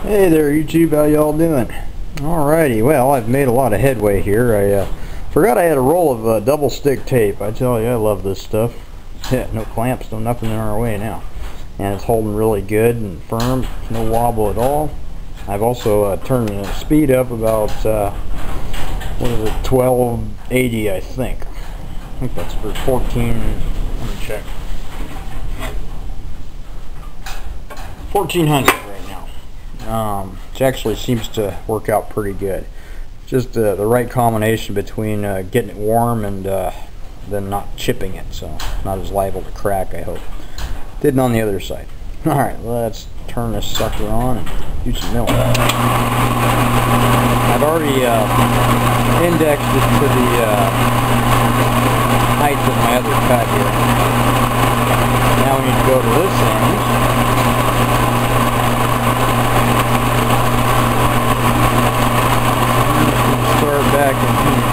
Hey there YouTube, how y'all doing? Alrighty, well I've made a lot of headway here. I forgot I had a roll of double stick tape. I tell you, I love this stuff. Yeah, no clamps, no nothing in our way now. And it's holding really good and firm, no wobble at all. I've also turned the speed up about, what is it, 1280 I think. I think that's for 14, let me check. 1400 right now. It actually seems to work out pretty good. Just the right combination between getting it warm and then not chipping it, so not as liable to crack, I hope. Didn't on the other side. Alright, let's turn this sucker on and do some milling. I've already indexed it to the height of my other cut here. Now we need to go to this end. Start back in here.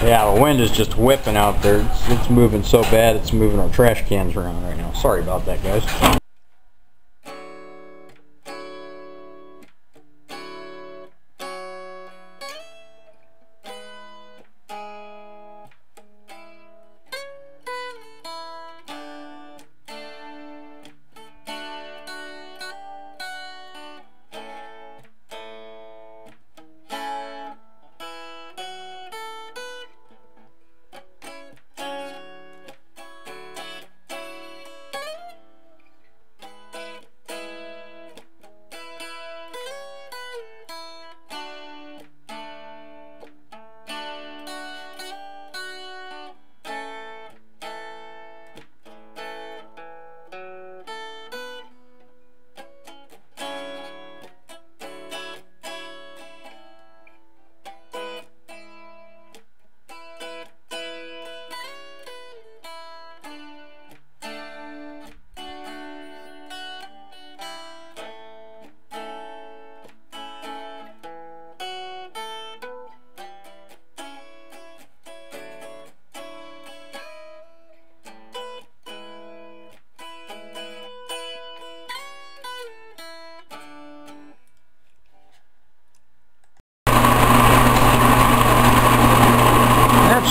Yeah, the wind is just whipping out there. It's moving so bad it's moving our trash cans around right now. Sorry about that, guys.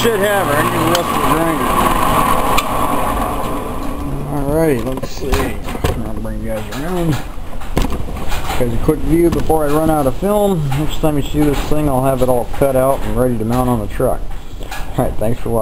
Should have her. I need to rust the grinder. Alrighty, let's see. I'll bring you guys around. Guys, a quick view before I run out of film. Next time you see this thing, I'll have it all cut out and ready to mount on the truck. Alright, thanks for watching.